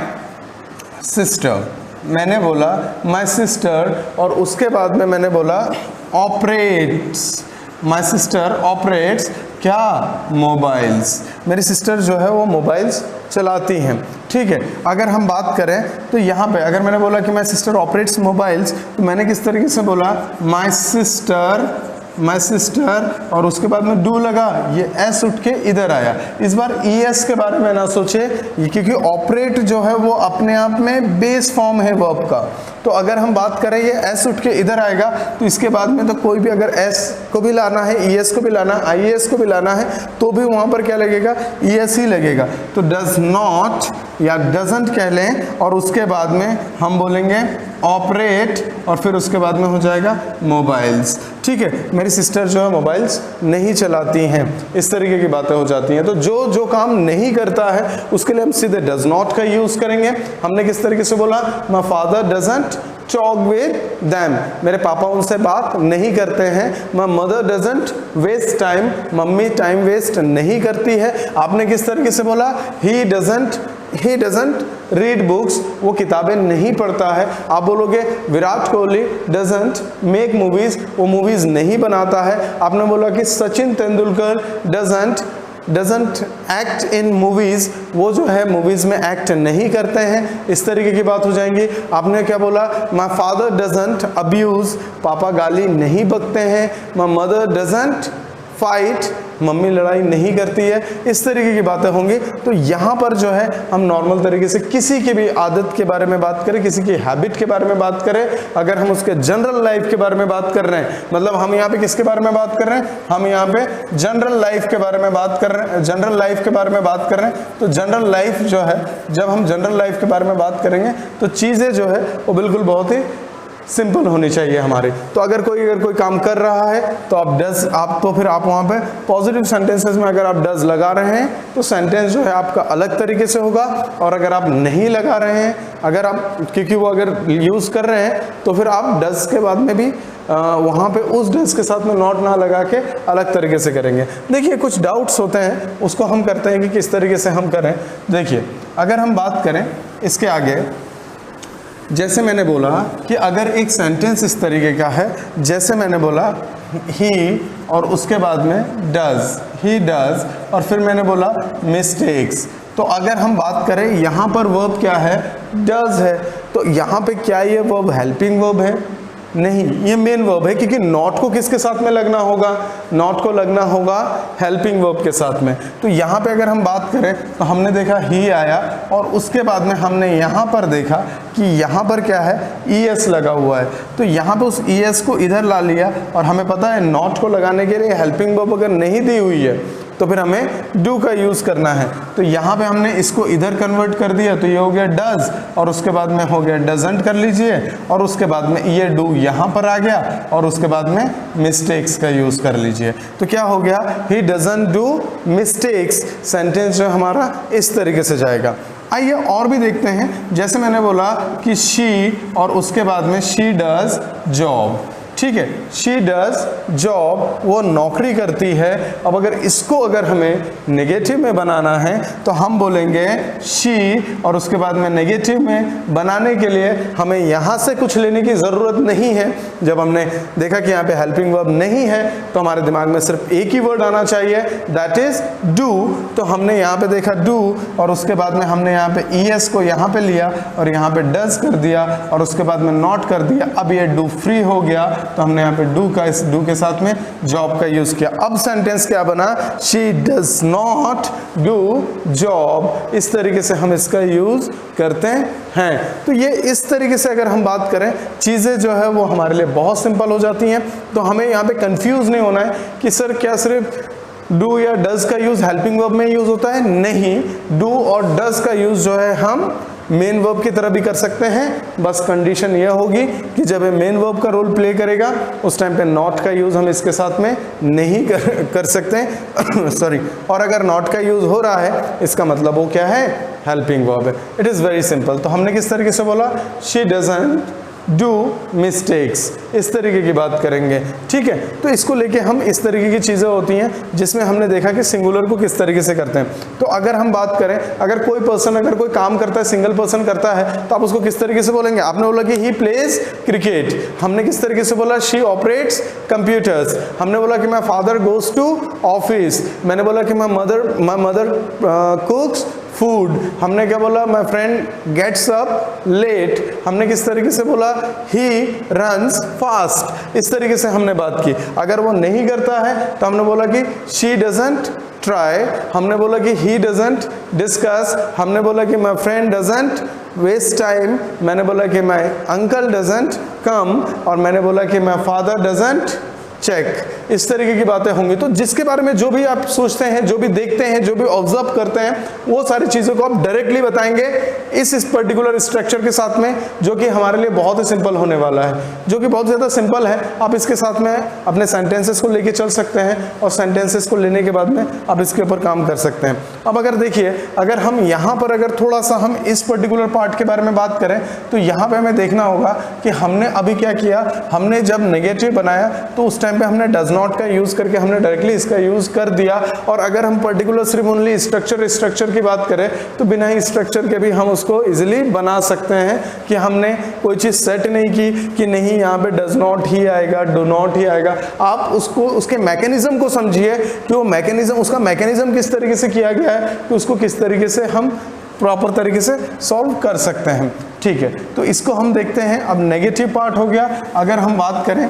सिस्टर, मैंने बोला माय सिस्टर, और उसके बाद में मैंने बोला ऑपरेट्स, माय सिस्टर ऑपरेट्स क्या, मोबाइल्स। मेरी सिस्टर जो है वो मोबाइल्स चलाती हैं, ठीक है। अगर हम बात करें तो यहाँ पे अगर मैंने बोला कि माय सिस्टर ऑपरेट्स मोबाइल्स, तो मैंने किस तरीके से बोला, माय सिस्टर माई सिस्टर, और उसके बाद में डू लगा, ये एस उठ के इधर आया। इस बार ईएस के बारे में ना सोचे, क्योंकि ऑपरेट जो है वो अपने आप में बेस फॉर्म है वर्ब का। तो अगर हम बात करें ये एस उठ के इधर आएगा, तो इसके बाद में तो कोई भी अगर एस को भी लाना है, ईएस को भी लाना है, आईएएस को भी लाना है, तो भी वहां पर क्या लगेगा, ईएस ही लगेगा। तो डज नॉट या डजंट कह लें, और उसके बाद में हम बोलेंगे ऑपरेट, और फिर उसके बाद में हो जाएगा मोबाइल्स। ठीक है, मेरी सिस्टर जो है मोबाइल्स नहीं चलाती हैं, इस तरीके की बातें हो जाती हैं। तो जो जो काम नहीं करता है उसके लिए हम सीधे डज नॉट का यूज करेंगे। हमने किस तरीके से बोला, my father doesn't talk with them, मेरे पापा उनसे बात नहीं करते हैं। My mother doesn't waste time, mummy time waste नहीं करती है। आपने किस तरीके से बोला, ही डजंट रीड बुक्स, वो किताबें नहीं पढ़ता है। आप बोलोगे Virat Kohli doesn't make movies, वो मूवीज नहीं बनाता है। आपने बोला कि Sachin Tendulkar doesn't act in movies, वो जो है मूवीज में एक्ट नहीं करते हैं। इस तरीके की बात हो जाएंगी। आपने क्या बोला, माय फादर डजंट अब्यूज, पापा गाली नहीं बकते हैं। My mother doesn't fight, mummy लड़ाई नहीं करती है। इस तरीके की बातें होंगी। तो यहाँ पर जो है हम नॉर्मल तरीके से किसी की भी आदत के बारे में बात करें, किसी की हैबिट के बारे में बात करें, अगर हम उसके जनरल लाइफ के बारे में बात कर रहे हैं, मतलब हम यहाँ पे किसके बारे में बात कर रहे हैं, हम यहाँ पे जनरल लाइफ के बारे में बात कर रहे हैं, जनरल लाइफ के बारे में बात कर रहे हैं। तो जनरल लाइफ जो है, जब हम जनरल लाइफ के बारे में बात करेंगे तो चीज़ें जो है वो बिल्कुल बहुत ही सिंपल होनी चाहिए हमारी। तो अगर कोई काम कर रहा है तो तो फिर आप वहाँ पे पॉजिटिव सेंटेंसेस में अगर आप डज लगा रहे हैं तो सेंटेंस जो है आपका अलग तरीके से होगा। और अगर आप नहीं लगा रहे हैं, अगर आप क्योंकि वो अगर यूज़ कर रहे हैं, तो फिर आप डज के बाद में भी वहाँ पे उस डज के साथ में नॉट ना लगा के अलग तरीके से करेंगे। देखिए कुछ डाउट्स होते हैं, उसको हम करते हैं कि किस तरीके से हम करें। देखिए अगर हम बात करें इसके आगे, जैसे मैंने बोला कि अगर एक सेंटेंस इस तरीके का है, जैसे मैंने बोला ही और उसके बाद में डज, ही डज, और फिर मैंने बोला मिस्टेक्स। तो अगर हम बात करें यहाँ पर वर्ब क्या है, डज है, तो यहाँ पे क्या ये वर्ब हेल्पिंग वर्ब है? नहीं, ये मेन वर्ब है, क्योंकि नॉट को किसके साथ में लगना होगा, नॉट को लगना होगा हेल्पिंग वर्ब के साथ में। तो यहाँ पे अगर हम बात करें तो हमने देखा ही आया, और उसके बाद में हमने यहाँ पर देखा कि यहाँ पर क्या है, ईएस लगा हुआ है। तो यहाँ पे उस ईएस को इधर ला लिया, और हमें पता है नॉट को लगाने के लिए हेल्पिंग वर्ब अगर नहीं दी हुई है तो फिर हमें डू का यूज़ करना है। तो यहाँ पे हमने इसको इधर कन्वर्ट कर दिया, तो ये हो गया डज, और उसके बाद में हो गया डजंट कर लीजिए, और उसके बाद में ये डू यहाँ पर आ गया, और उसके बाद में मिस्टेक्स का यूज़ कर लीजिए। तो क्या हो गया, he doesn't do mistakes. Sentence जो हमारा इस तरीके से जाएगा। आइए और भी देखते हैं। जैसे मैंने बोला कि शी, और उसके बाद में शी डज जॉब, ठीक है, शी डज जॉब, वो नौकरी करती है। अब अगर हमें नेगेटिव में बनाना है तो हम बोलेंगे शी, और उसके बाद में नेगेटिव में बनाने के लिए हमें यहाँ से कुछ लेने की ज़रूरत नहीं है। जब हमने देखा कि यहाँ पे हेल्पिंग वर्ब नहीं है तो हमारे दिमाग में सिर्फ एक ही वर्ड आना चाहिए, दैट इज डू। तो हमने यहाँ पे देखा डू, और उसके बाद में हमने यहाँ पे ईएस को यहाँ पे लिया और यहाँ पे डज कर दिया, और उसके बाद में नॉट कर दिया। अब ये डू फ्री हो गया, तो हमने यहाँ पे डू का, इस डू के साथ में जॉब का यूज किया। अब सेंटेंस क्या बना, she does not do job. इस तरीके से हम इसका यूज करते हैं। तो ये इस तरीके से अगर हम बात करें, चीजें जो है वो हमारे लिए बहुत सिंपल हो जाती हैं। तो हमें यहाँ पे कंफ्यूज नहीं होना है कि सर क्या सिर्फ डू या डज का यूज हेल्पिंग वर्ब में यूज होता है? नहीं, डू और डज का यूज जो है हम मेन वर्ब की तरह भी कर सकते हैं। बस कंडीशन यह होगी कि जब ये मेन वर्ब का रोल प्ले करेगा उस टाइम पे नॉट का यूज हम इसके साथ में नहीं कर सकते हैं सॉरी। और अगर नॉट का यूज हो रहा है इसका मतलब वो क्या है, हेल्पिंग वर्ब है। It is very simple. तो हमने किस तरीके से बोला, शी डजंट डू मिस्टेक्स, इस तरीके की बात करेंगे, ठीक है। तो इसको लेके हम इस तरीके की चीज़ें होती हैं जिसमें हमने देखा कि सिंगुलर को किस तरीके से करते हैं। तो अगर हम बात करें, अगर कोई पर्सन अगर कोई काम करता है, सिंगल पर्सन करता है, तो आप उसको किस तरीके से बोलेंगे? आपने बोला कि ही प्लेज क्रिकेट, हमने किस तरीके से बोला, शी ऑपरेट्स कंप्यूटर्स, हमने बोला कि my father goes to office, मैंने बोला कि माई मदर कुक्स फूड, हमने क्या बोला, my friend gets up late, हमने किस तरीके से बोला, ही रन्स फास्ट, इस तरीके से हमने बात की। अगर वो नहीं करता है तो हमने बोला कि शी डजंट ट्राई, हमने बोला कि ही डजंट डिस्कस, हमने बोला कि my friend doesn't waste time, मैंने बोला कि माय अंकल डजंट कम, और मैंने बोला कि माय फादर डजंट चेक। इस तरीके की बातें होंगी। तो जिसके बारे में जो भी आप सोचते हैं, जो भी देखते हैं, जो भी ऑब्जर्व करते हैं, वो सारी चीज़ों को आप डायरेक्टली बताएंगे इस पर्टिकुलर स्ट्रक्चर के साथ में, जो कि हमारे लिए बहुत ही सिंपल होने वाला है, जो कि बहुत ज़्यादा सिंपल है। आप इसके साथ में अपने सेंटेंसेस को लेके चल सकते हैं और सेंटेंसेस को लेने के बाद में आप इसके ऊपर काम कर सकते हैं। अब अगर देखिए, अगर हम यहाँ पर अगर थोड़ा सा हम इस पर्टिकुलर पार्ट के बारे में बात करें तो यहाँ पे हमें देखना होगा कि हमने अभी क्या किया, हमने जब नेगेटिव बनाया तो उस टाइम पे हमने डज नॉट का यूज करके हमने डायरेक्टली इसका यूज कर दिया। और अगर हम पर्टिकुलर सिर्फ ओनली स्ट्रक्चर की बात करें तो बिना ही स्ट्रक्चर के भी हम उसको इजीली बना सकते हैं कि हमने कोई चीज सेट नहीं की कि नहीं यहाँ पे डज नॉट ही आएगा, डू नॉट ही आएगा। आप उसको उसके मैकेनिज्म को समझिए कि वो मैकेनिज्म, उसका मैकेनिज्म किस तरीके से किया गया है कि उसको किस तरीके से हम प्रॉपर तरीके से सॉल्व कर सकते हैं। ठीक है, तो इसको हम देखते हैं। अब नेगेटिव पार्ट हो गया। अगर हम बात करें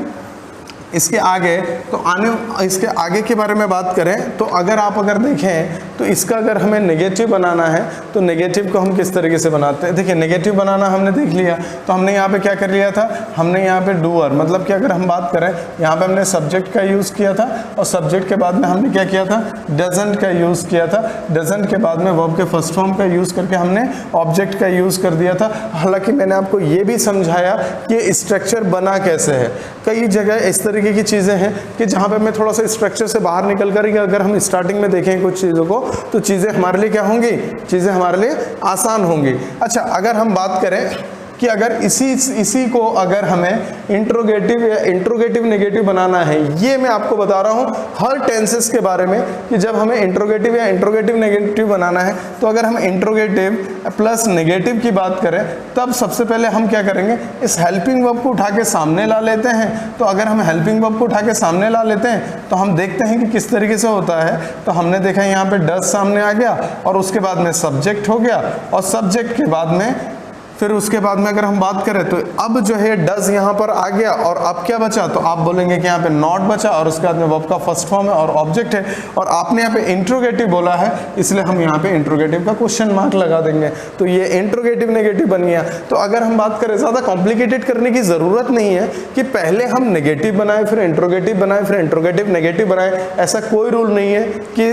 इसके आगे तो इसके आगे के बारे में बात करें तो अगर देखें तो इसका अगर हमें नेगेटिव बनाना है तो नेगेटिव को हम किस तरीके से बनाते हैं। देखिए, नेगेटिव बनाना हमने देख लिया, तो हमने यहाँ पे क्या कर लिया था, हमने यहाँ पे डूअर, मतलब कि अगर हम बात करें यहाँ पे हमने सब्जेक्ट का यूज़ किया था और सब्जेक्ट के बाद में हमने क्या किया था, डजंट का यूज़ किया था। डजंट के बाद में वर्ब के फर्स्ट फॉर्म का यूज़ करके हमने ऑब्जेक्ट का यूज़ कर दिया था। हालांकि मैंने आपको ये भी समझाया कि स्ट्रक्चर बना कैसे है। कई जगह इस तरीके की चीज़ें हैं कि जहाँ पे मैं थोड़ा सा स्ट्रक्चर से बाहर निकल कर अगर हम स्टार्टिंग में देखें कुछ चीज़ों को तो चीज़ें हमारे लिए क्या होंगी, चीज़ें हमारे लिए आसान होंगी। अच्छा, अगर हम बात करें कि अगर इसी को अगर हमें इंट्रोगेटिव या इंट्रोगेटिव नेगेटिव बनाना है, ये मैं आपको बता रहा हूँ हर टेंसेस के बारे में कि जब हमें इंट्रोगेटिव या इंट्रोगेटिव नेगेटिव बनाना है तो अगर हम इंट्रोगेटिव प्लस नेगेटिव की बात करें तब सबसे पहले हम क्या करेंगे, इस हेल्पिंग वर्ब को उठा के सामने ला लेते हैं। तो अगर हम हेल्पिंग वर्ब को उठा के सामने ला लेते हैं तो हम देखते हैं कि किस तरीके से होता है। तो हमने देखा यहाँ पे डज सामने आ गया और उसके बाद में सब्जेक्ट हो गया और सब्जेक्ट के बाद में फिर उसके बाद में अगर हम बात करें तो अब जो है डज यहाँ पर आ गया और अब क्या बचा, तो आप बोलेंगे कि यहाँ पे नॉट बचा और उसके बाद में वर्ब का फर्स्ट फॉर्म है और ऑब्जेक्ट है और आपने यहाँ पे इंट्रोगेटिव बोला है इसलिए हम यहाँ पे इंट्रोगेटिव का क्वेश्चन मार्क लगा देंगे। तो ये इंट्रोगेटिव नेगेटिव बन गया। तो अगर हम बात करें, ज़्यादा कॉम्प्लिकेटेड करने की ज़रूरत नहीं है कि पहले हम नेगेटिव बनाए फिर इंट्रोगेटिव बनाए फिर इंट्रोगेटिव नेगेटिव बनाए, ऐसा कोई रूल नहीं है कि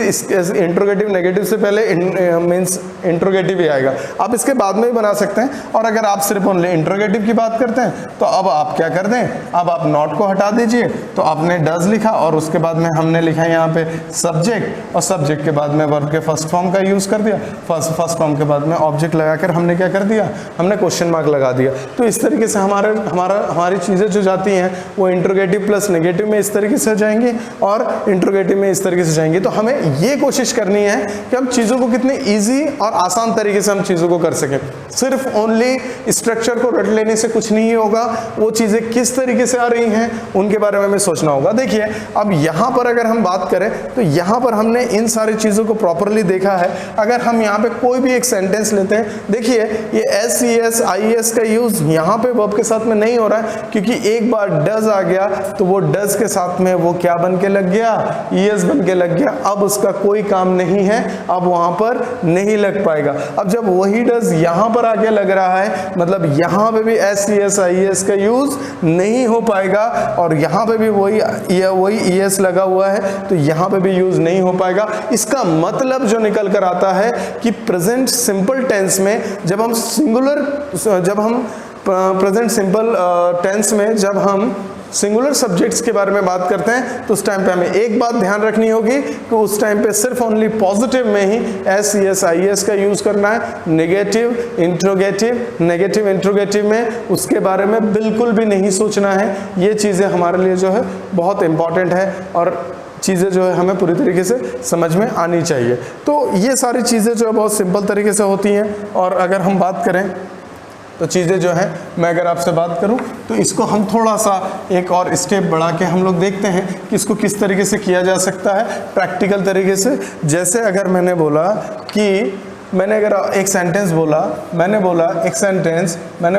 इंट्रोगेटिव नेगेटिव से पहले मीन्स इंट्रोगेटिव ही आएगा। आप इसके बाद में भी बना सकते हैं। और अगर आप सिर्फ ओनली इंट्रोगेटिव की बात करते हैं तो अब आप क्या कर दें, अब आप नॉट को हटा दीजिए। तो आपने डज लिखा और उसके बाद में हमने लिखा यहाँ पे सब्जेक्ट और सब्जेक्ट के बाद में वर्ब के फर्स्ट फॉर्म का यूज कर दिया। फर्स्ट फॉर्म के बाद में ऑब्जेक्ट लगाकर हमने क्या कर दिया, हमने क्वेश्चन मार्क लगा दिया। तो इस तरीके से हमारी चीज़ें जो जाती हैं वो इंट्रोगेटिव प्लस नेगेटिव में इस तरीके से जाएंगी और इंट्रोगेटिव में इस तरीके से जाएंगी। तो हमें ये कोशिश करनी है कि हम चीज़ों को कितने ईजी और आसान तरीके से हम चीज़ों को कर सकें। सिर्फ ओनली स्ट्रक्चर को रट लेने से कुछ नहीं होगा, वो चीजें किस तरीके से आ रही हैं उनके बारे में हमें सोचना होगा। देखिए, अब यहां पर अगर हम बात करें तो यहां पर हमने इन सारी चीजों को प्रॉपरली देखा है। अगर हम यहां पे कोई भी एक सेंटेंस लेते हैं, देखिए ये SES IES का यूज यहां पे वर्ब के साथ में नहीं हो रहा है क्योंकि एक बार डज आ गया तो वो डज के साथ में वो क्या बन के लग गया, ES बन के लग गया। अब उसका कोई काम नहीं है, अब वहां पर नहीं लग पाएगा। अब जब वही डज यहां पर आके लग रहा है मतलब यहां पे भी SES IES का यूज नहीं हो पाएगा और यहां पे भी वही ES लगा हुआ है तो यहां पे भी यूज नहीं हो पाएगा। इसका मतलब जो निकल कर आता है कि प्रेजेंट सिंपल टेंस में जब हम प्रेजेंट सिंपल टेंस में जब हम सिंगुलर सब्जेक्ट्स के बारे में बात करते हैं तो उस टाइम पे हमें एक बात ध्यान रखनी होगी कि उस टाइम पे सिर्फ ओनली पॉजिटिव में ही SES IES का यूज करना है। नेगेटिव इंट्रोगेटिव में उसके बारे में बिल्कुल भी नहीं सोचना है। ये चीज़ें हमारे लिए जो है बहुत इंपॉर्टेंट है और चीज़ें जो है हमें पूरी तरीके से समझ में आनी चाहिए। तो ये सारी चीज़ें जो है बहुत सिंपल तरीके से होती हैं। और अगर हम बात करें तो चीज़ें जो है मैं अगर आपसे बात करूं तो इसको हम थोड़ा सा एक और स्टेप बढ़ा के हम लोग देखते हैं कि इसको किस तरीके से किया जा सकता है प्रैक्टिकल तरीके से। जैसे अगर मैंने बोला कि मैंने अगर एक सेंटेंस बोला, मैंने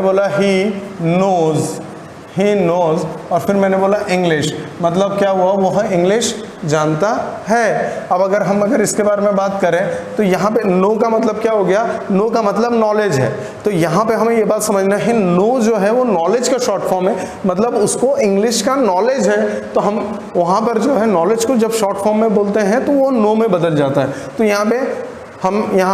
बोला ही नोज और फिर मैंने बोला इंग्लिश, मतलब क्या हुआ, वो है इंग्लिश जानता है। अब अगर इसके बारे में बात करें तो यहाँ पे नो का मतलब क्या हो गया, नो का मतलब नॉलेज है। तो यहाँ पे हमें ये बात समझना है, नो जो है वो नॉलेज का शॉर्ट फॉर्म है, मतलब उसको इंग्लिश का नॉलेज है। तो हम वहाँ पर जो है नॉलेज को जब शॉर्ट फॉर्म में बोलते हैं तो वो नो में बदल जाता है। तो यहाँ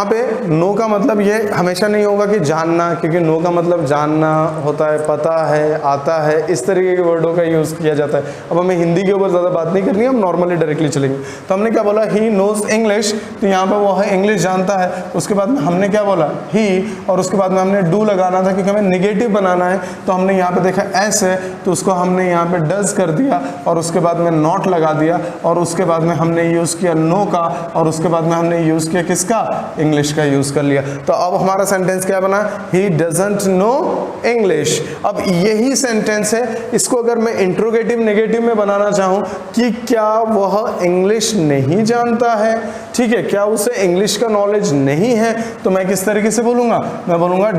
पे नो का मतलब ये हमेशा नहीं होगा कि जानना, क्योंकि नो का मतलब जानना होता है, पता है, आता है, इस तरीके के वर्डों का यूज़ किया जाता है। अब हमें हिंदी के ऊपर ज़्यादा बात नहीं करनी है, हम नॉर्मली डायरेक्टली चलेंगे। तो हमने क्या बोला, ही नोज इंग्लिश, तो यहाँ पे वो है इंग्लिश जानता है। उसके बाद में हमने क्या बोला, ही, और उसके बाद में हमने डू लगाना था क्योंकि हमें निगेटिव बनाना है। तो हमने यहाँ पे देखा एस है, तो उसको हमने यहाँ पे डज कर दिया और उसके बाद में नॉट लगा दिया और उसके बाद में हमने यूज़ किया नो का और उसके बाद में हमने यूज़ किया किसका, इंग्लिश का यूज कर लिया। तो अब हमारा सेंटेंस क्या बना, ही डजंट नो इंग्लिश। अब यही सेंटेंस है, इसको अगर मैं इंट्रोगेटिव नेगेटिव में बनाना चाहूं कि क्या वह इंग्लिश नहीं जानता है, ठीक है, क्या उसे इंग्लिश का नॉलेज नहीं है, तो मैं किस तरीके से बोलूंगा, मैं बोलूंगा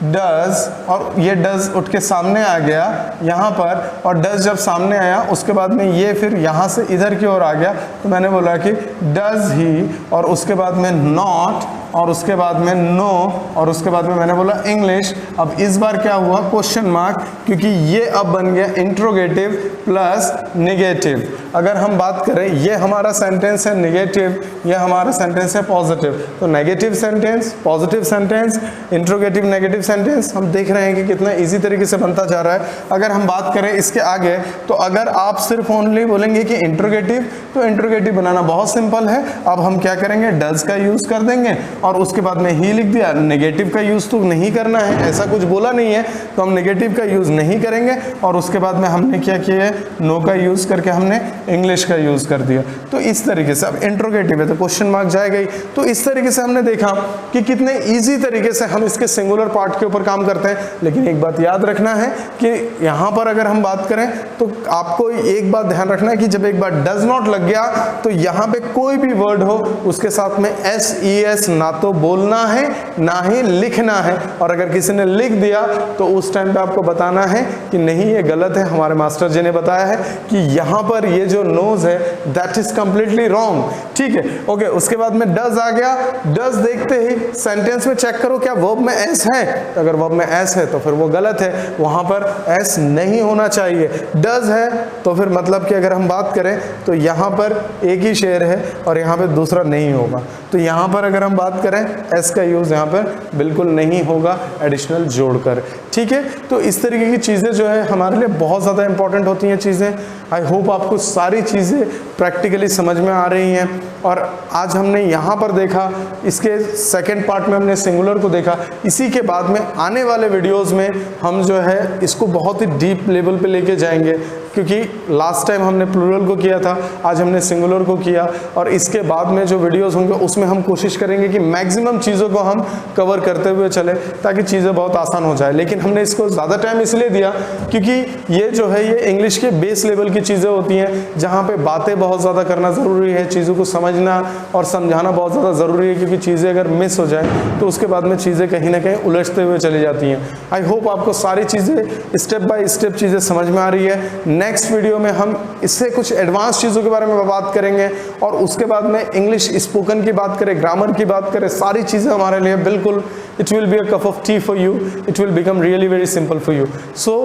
डज और ये डज उठ के सामने आ गया यहाँ पर, और डज जब सामने आया उसके बाद में ये फिर यहाँ से इधर की ओर आ गया, तो मैंने बोला कि डज ही, और उसके बाद में नॉट, और उसके बाद में नो, और उसके बाद में मैंने बोला इंग्लिश। अब इस बार क्या हुआ, क्वेश्चन मार्क, क्योंकि ये अब बन गया इंट्रोगेटिव प्लस नेगेटिव। अगर हम बात करें, ये हमारा सेंटेंस है नेगेटिव, ये हमारा सेंटेंस है पॉजिटिव। तो negative sentence, positive sentence, interrogative negative sentence, हम देख रहे हैं कि कितना इजी तरीके से बनता जा रहा है। अगर हम बात करें इसके आगे, तो अगर आप सिर्फ ओनली बोलेंगे कि इंट्रोगेटिव, तो इंट्रोगेटिव बनाना बहुत सिंपल है। अब हम क्या करेंगे, डज का यूज कर देंगे और उसके बाद में ही लिख दिया। नेगेटिव का यूज तो नहीं करना है, ऐसा कुछ बोला नहीं है, तो हम नेगेटिव का यूज नहीं करेंगे। और उसके बाद में हमने क्या किया है, नो का यूज करके हमने इंग्लिश का यूज कर दिया। तो इस तरीके से, अब इंट्रोगेटिव है तो क्वेश्चन मार्क जाएगा ही। तो इस तरीके से हमने देखा कि कितने इजी तरीके से हम इसके सिंगुलर पार्ट के ऊपर काम करते हैं। लेकिन एक बात याद रखना है कि यहाँ पर अगर हम बात करें तो आपको एक बात ध्यान रखना है कि जब एक बार डज नॉट लग गया तो यहाँ पे कोई भी वर्ड हो उसके साथ में SES ना तो बोलना है ना ही लिखना है। और अगर किसी ने लिख दिया तो उस टाइम पे आपको बताना है कि नहीं, ये गलत है। हमारे मास्टर जी ने बताया है कि यहाँ पर ये जो नोज है दैट इज कंप्लीटली रॉन्ग, ठीक है, ओके। उसके बाद में डज आ गया, डज देखते ही सेंटेंस में चेक करो क्या वर्ब में एस है, तो अगर वर्ब में एस है तो फिर वो गलत है, वहां पर एस नहीं होना चाहिए। डज है तो फिर मतलब कि अगर हम बात करें तो यहाँ पर एक ही शेर है और यहाँ पे दूसरा नहीं होगा। तो यहाँ पर अगर हम बात करें एस का यूज यहाँ पर बिल्कुल नहीं होगा एडिशनल जोड़कर, ठीक है। तो इस तरीके की चीज़ें जो है हमारे लिए बहुत ज़्यादा इंपॉर्टेंट होती हैं चीज़ें। आई होप आपको सारी चीज़ें प्रैक्टिकली समझ में आ रही हैं। और आज हमने यहाँ पर देखा, इसके सेकंड पार्ट में हमने सिंगुलर को देखा। इसी के बाद में आने वाले वीडियोस में हम जो है इसको बहुत ही डीप लेवल पे लेके जाएंगे, क्योंकि लास्ट टाइम हमने प्लूरल को किया था, आज हमने सिंगुलर को किया। और इसके बाद में जो वीडियोस होंगे उसमें हम कोशिश करेंगे कि मैक्सिमम चीज़ों को हम कवर करते हुए चले ताकि चीज़ें बहुत आसान हो जाए। लेकिन हमने इसको ज़्यादा टाइम इसलिए दिया क्योंकि ये जो है ये इंग्लिश के बेस लेवल की चीज़ें होती हैं जहाँ पे बातें बहुत ज़्यादा करना ज़रूरी है, चीज़ों को समझना और समझाना बहुत ज़्यादा ज़रूरी है, क्योंकि चीज़ें अगर मिस हो जाए तो उसके बाद में चीज़ें कहीं ना कहीं उलझते हुए चली जाती हैं। आई होप आपको सारी चीज़ें स्टेप बाय स्टेप चीज़ें समझ में आ रही है। नेक्स्ट वीडियो में हम इससे कुछ एडवांस चीज़ों के बारे में बात करेंगे और उसके बाद में इंग्लिश स्पोकन की बात करें, ग्रामर की बात करें, सारी चीज़ें हमारे लिए बिल्कुल it will be a cup of tea for you, it will become really very simple for you. So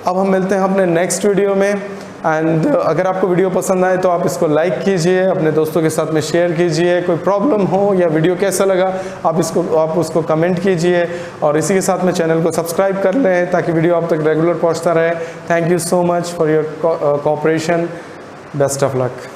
अब हम मिलते हैं अपने नेक्स्ट वीडियो में। एंड अगर आपको वीडियो पसंद आए तो आप इसको लाइक कीजिए, अपने दोस्तों के साथ में शेयर कीजिए। कोई प्रॉब्लम हो या वीडियो कैसा लगा आप उसको कमेंट कीजिए, और इसी के साथ में चैनल को सब्सक्राइब कर लें ताकि वीडियो आप तक रेगुलर पहुंचता रहे। Thank you so much for your cooperation. Best of luck.